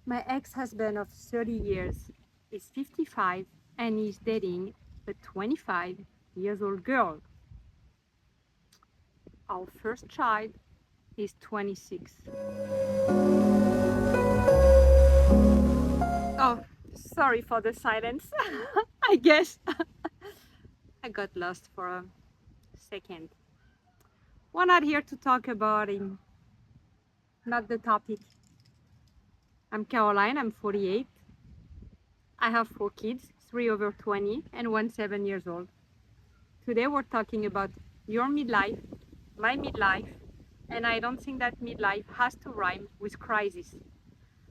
My ex-husband of 30 years is 55 and he's dating a 25 years old girl. Our first child is 26. Oh, sorry for the silence. I guess I got lost for a second. We're not here to talk about him, not the topic. I'm Caroline, I'm 48. I have 4 kids, 3 over 20 and one 7 years old. Today we're talking about your midlife, my midlife, and I don't think that midlife has to rhyme with crisis.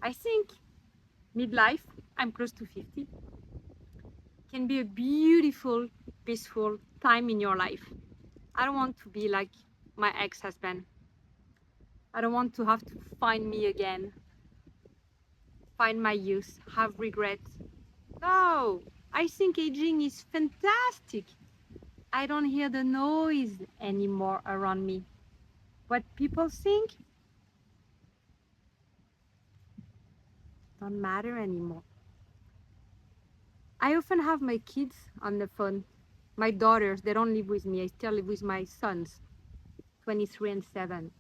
I think midlife, I'm close to 50, can be a beautiful, peaceful time in your life. I don't want to be like my ex-husband. I don't want to have to find me again, find my youth, have regrets. No, I think aging is fantastic. I don't hear the noise anymore around me. What people think don't matter anymore. I often have my kids on the phone. My daughters, they don't live with me. I still live with my sons, 23 and 7.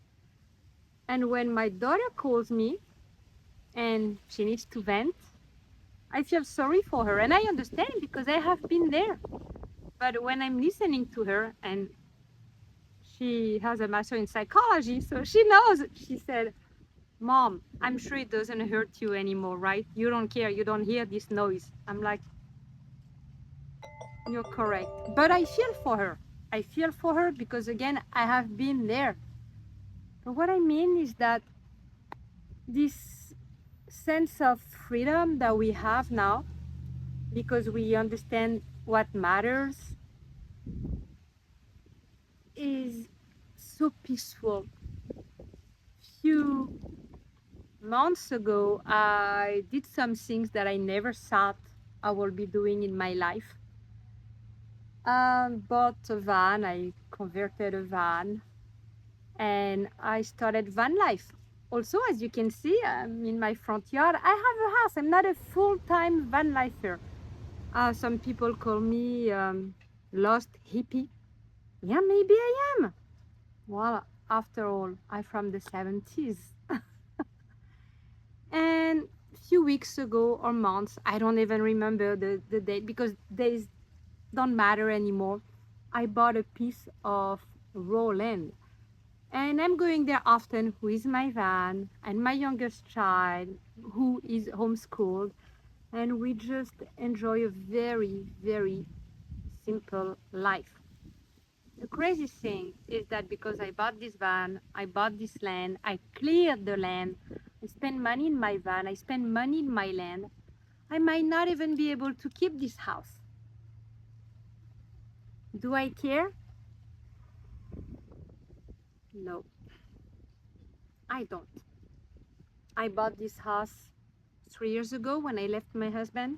And when my daughter calls me and she needs to vent, I feel sorry for her. And I understand because I have been there. But when I'm listening to her, and she has a master in psychology, so she knows, she said, Mom, I'm sure it doesn't hurt you anymore, right? You don't care. You don't hear this noise. I'm like, you're correct. But I feel for her. I feel for her because, again, I have been there. But what I mean is that this sense of freedom that we have now, because we understand what matters, is so peaceful. Few months ago, I did some things that I never thought I will be doing in my life. Bought a van, I converted a van, and I started van life. Also, as you can see, in my front yard, I have a house. I'm not a full-time van lifer. Some people call me lost hippie. Yeah, maybe I am. Well, after all, I'm from the 70s. And a few weeks ago or months, I don't even remember the date because days don't matter anymore. I bought a piece of raw land. And I'm going there often with my van and my youngest child who is homeschooled. And we just enjoy a very, very simple life. The crazy thing is that because I bought this van, I bought this land, I cleared the land, I spent money in my van, I spent money in my land, I might not even be able to keep this house. Do I care? No, I don't. I bought this house 3 years ago when I left my husband.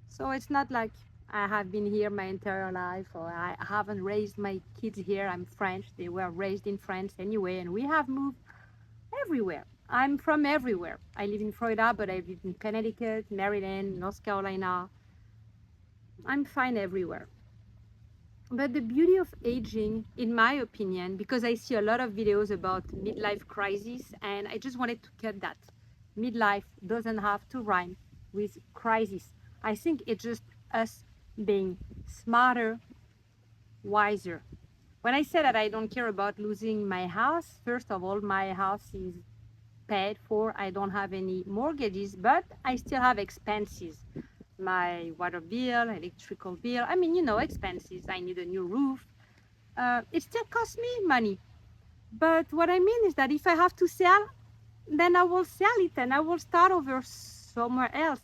So it's not like I have been here my entire life or I haven't raised my kids here. I'm French. They were raised in France anyway, and we have moved everywhere. I'm from everywhere. I live in Florida, but I live in Connecticut, Maryland, North Carolina. I'm fine everywhere. But the beauty of aging, in my opinion, because I see a lot of videos about midlife crisis, and I just wanted to cut that. Midlife doesn't have to rhyme with crisis. I think it's just us being smarter, wiser. When I say that I don't care about losing my house, first of all, my house is paid for. I don't have any mortgages, but I still have expenses. My water bill, electrical bill. I mean, expenses. I need a new roof. It still costs me money. But what I mean is that if I have to sell, then I will sell it and I will start over somewhere else.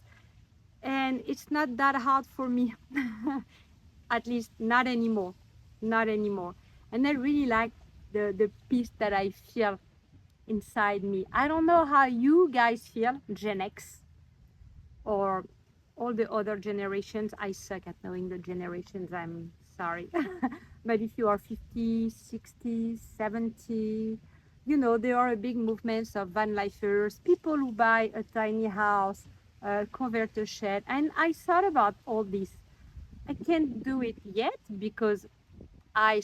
And it's not that hard for me. At least not anymore. Not anymore. And I really like the peace that I feel inside me. I don't know how you guys feel, Gen X or all the other generations. I suck at knowing the generations, I'm sorry. But if you are 50, 60, 70, you know, there are a big movements of van lifers, people who buy a tiny house, convert a shed. And I thought about all this. I can't do it yet because I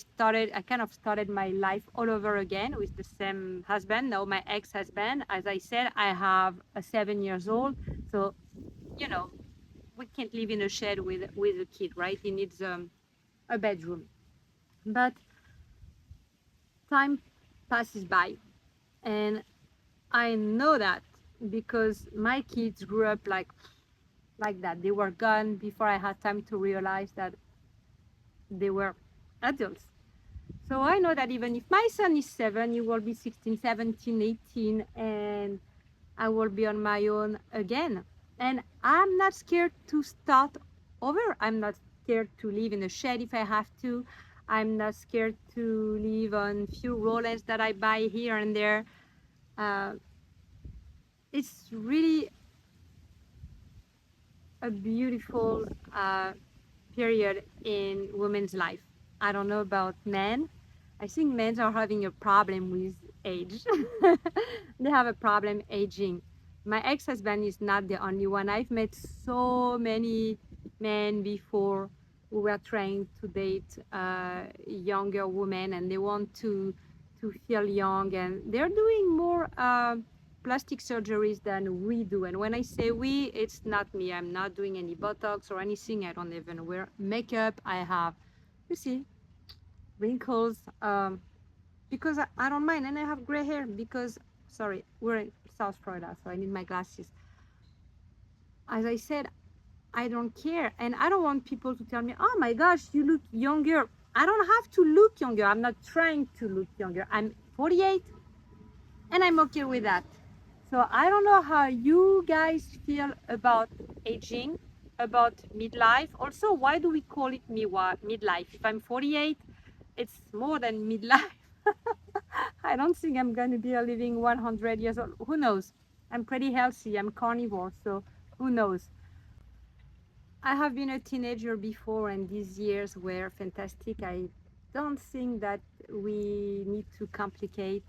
kind of started my life all over again with the same husband, now my ex-husband. As I said, I have a 7 years old. So, you know, we can't live in a shed with a kid, right? He needs a bedroom. But time passes by, and I know that because my kids grew up like that. They were gone before I had time to realize that they were adults. So I know that even if my son is 7, he will be 16, 17, 18, and I will be on my own again. And I'm not scared to start over. I'm not scared to live in a shed if I have to. I'm not scared to live on few rollers that I buy here and there. Uh, it's really a beautiful period in women's life. I don't know about men. I think men are having a problem with age. They have a problem aging. My ex-husband is not the only one. I've met so many men before who were trying to date younger women, and they want to feel young, and they're doing more plastic surgeries than we do. And when I say we, it's not me. I'm not doing any Botox or anything. I don't even wear makeup. I have, you see, wrinkles because I don't mind. And I have gray hair because, sorry, we're in South Florida, so I need my glasses. As I said, I don't care. And I don't want people to tell me, oh my gosh, you look younger. I don't have to look younger. I'm not trying to look younger. I'm 48 and I'm okay with that. So I don't know how you guys feel about aging, about midlife. Also, why do we call it midlife? If I'm 48, it's more than midlife. I don't think I'm going to be living 100 years old. Who knows? I'm pretty healthy. I'm carnivore, so who knows? I have been a teenager before, and these years were fantastic. I don't think that we need to complicate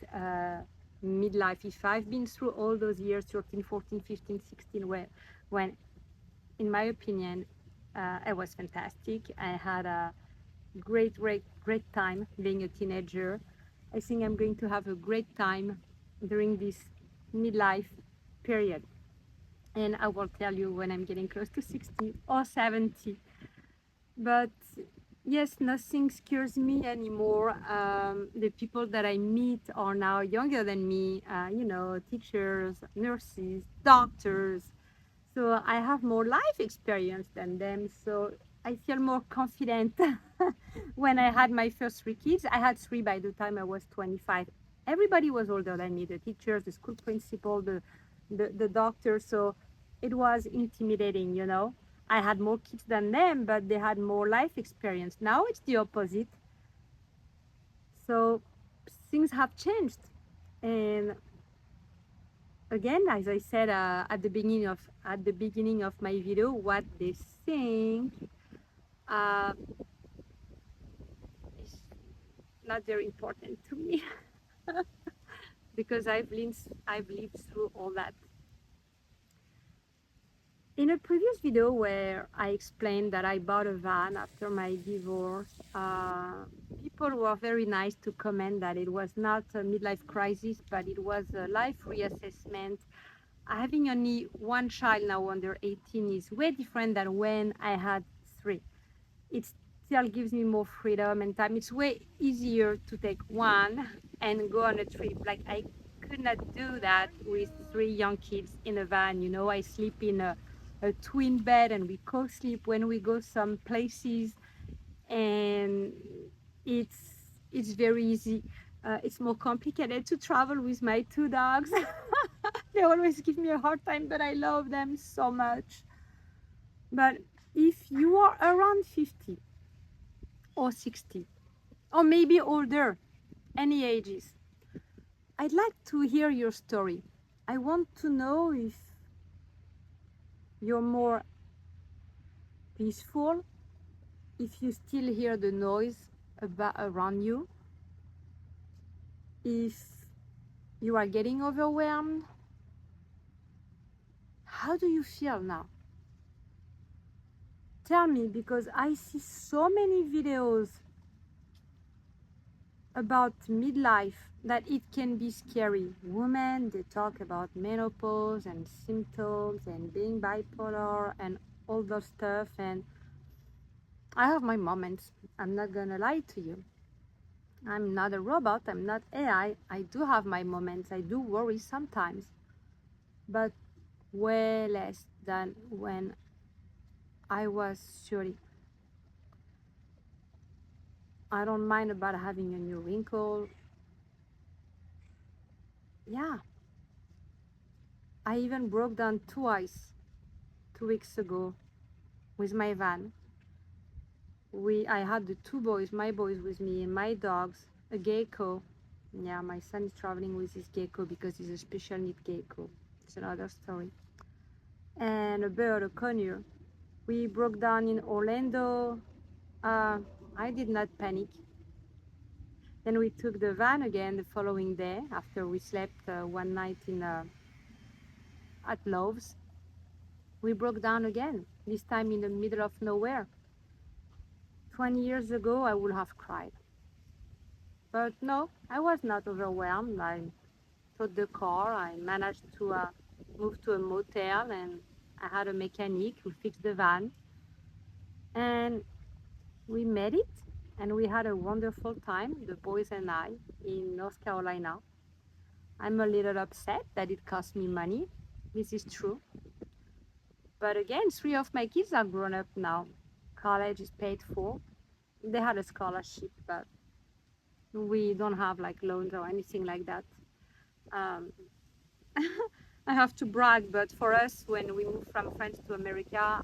midlife. If I've been through all those years, 13, 14, 15, 16, when in my opinion, it was fantastic. I had a great time being a teenager. I think I'm going to have a great time during this midlife period. And I will tell you when I'm getting close to 60 or 70. But yes, nothing scares me anymore. The people that I meet are now younger than me, you know, teachers, nurses, doctors. So I have more life experience than them. So I feel more confident. When I had my first 3 kids, I had 3 by the time I was 25. Everybody was older than me, the teachers, the school principal, the doctor. So it was intimidating, you know. I had more kids than them, but they had more life experience. Now it's the opposite. So things have changed. And again, as I said at the beginning of my video, what they think uh, is not very important to me because I've lived through all that. In a previous video where I explained that I bought a van after my divorce, people were very nice to comment that it was not a midlife crisis, but it was a life reassessment. Having only one child now under 18 is way different than when I had 3. It still gives me more freedom and time. It's way easier to take one and go on a trip. Like I could not do that with 3 young kids in a van. You know, I sleep in a twin bed and we co-sleep when we go some places, and it's very easy. It's more complicated to travel with my 2 dogs. They always give me a hard time, but I love them so much. But if you are around 50 or 60 or maybe older, any ages, I'd like to hear your story. I want to know if you're more peaceful, if you still hear the noise around you, if You are getting overwhelmed. How do you feel now? Tell me, because I see so many videos about midlife that it can be scary. Women, they talk about menopause and symptoms and being bipolar and all those stuff. And I have my moments. I'm not gonna lie to you. I'm not a robot. I'm not AI. I do have my moments. I do worry sometimes, but way less than when I was 30. I don't mind about having a new wrinkle. Yeah, I even broke down twice 2 weeks ago with my van. I had the two boys, my boys with me, and my dogs, a gecko. Yeah, my son is traveling with his gecko because he's a special need gecko. It's another story. And a bird, a conure. We broke down in Orlando. Uh, I did not panic. Then we took the van again the following day after we slept one night at Love's. We broke down again, this time in the middle of nowhere. 20 years ago, I would have cried. But no, I was not overwhelmed. I took the car. I managed to move to a motel, and I had a mechanic who fixed the van. And we made it, and we had a wonderful time, the boys and I, in North Carolina. I'm a little upset that it cost me money. This is true. But again, three of my kids are grown up now. College is paid for. They had a scholarship, but we don't have like loans or anything like that. Um, I have to brag, but for us, when we moved from France to America,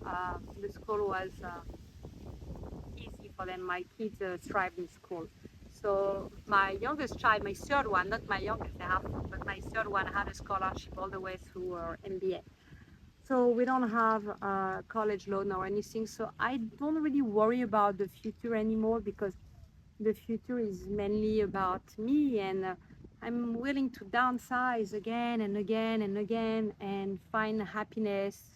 the school was easy for them. My kids thrived in school. So my youngest child, my third one, not my youngest, I have four, but my third one had a scholarship all the way through her MBA. So we don't have a college loan or anything. So I don't really worry about the future anymore because the future is mainly about me, and I'm willing to downsize again and again and again and find happiness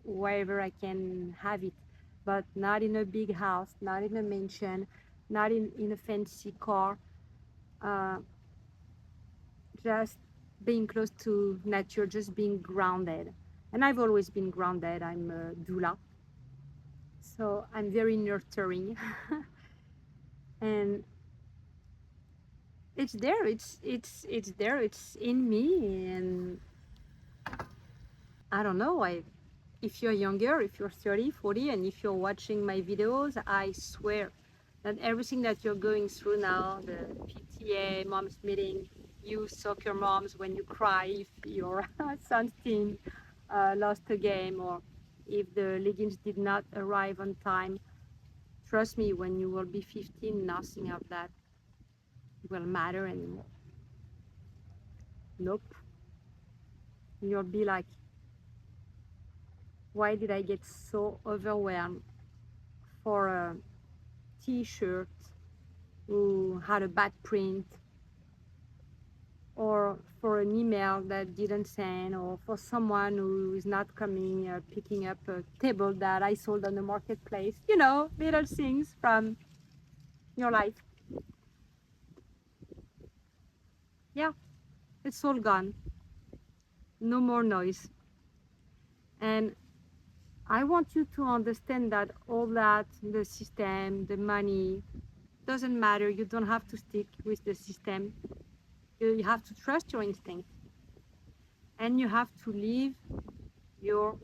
wherever I can have it, but not in a big house, not in a mansion, not in a fancy car, uh, just being close to nature, just being grounded. And I've always been grounded. I'm a doula, so I'm very nurturing. And it's there, it's there, it's in me. And I don't know, if you're younger, if you're 30, 40, and if you're watching my videos, I swear that everything that you're going through now, the PTA moms meeting, you soccer moms, when you cry if your son's team lost a game, or if the leggings did not arrive on time, trust me, when you will be 15, nothing of that will matter anymore. Nope. You'll be like, why did I get so overwhelmed for a t-shirt who had a bad print, or for an email that didn't send, or for someone who is not coming, picking up a table that I sold on the marketplace? Little things from your life. Yeah, it's all gone. No more noise. And I want you to understand that all that, the system, the money, doesn't matter. You don't have to stick with the system. You have to trust your instinct, and you have to live your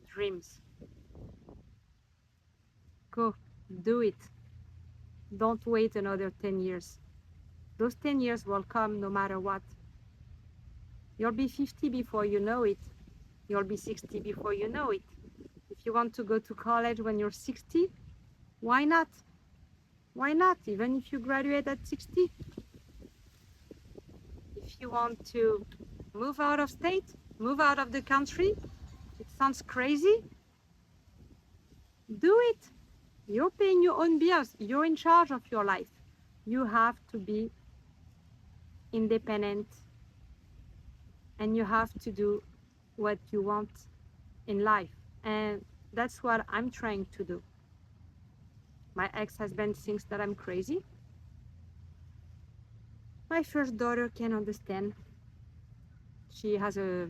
dreams. Go, do it. Don't wait another 10 years. Those 10 years will come no matter what. You'll be 50 before you know it. You'll be 60 before you know it. If you want to go to college when you're 60, why not? Why not? Even if you graduate at 60. If you want to move out of state, move out of the country, it sounds crazy. Do it. You're paying your own bills. You're in charge of your life. You have to be independent and you have to do what you want in life. And that's what I'm trying to do. My ex-husband thinks that I'm crazy. My first daughter can understand. She has a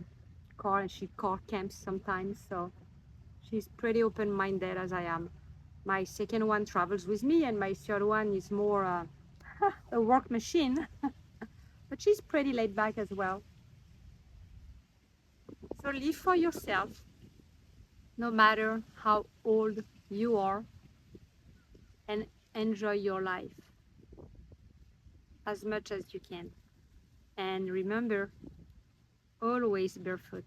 car and she car camps sometimes, so she's pretty open-minded as I am. My second one travels with me, and my third one is more a work machine, but she's pretty laid back as well. So live for yourself, no matter how old you are, and enjoy your life as much as you can. And remember, always barefoot.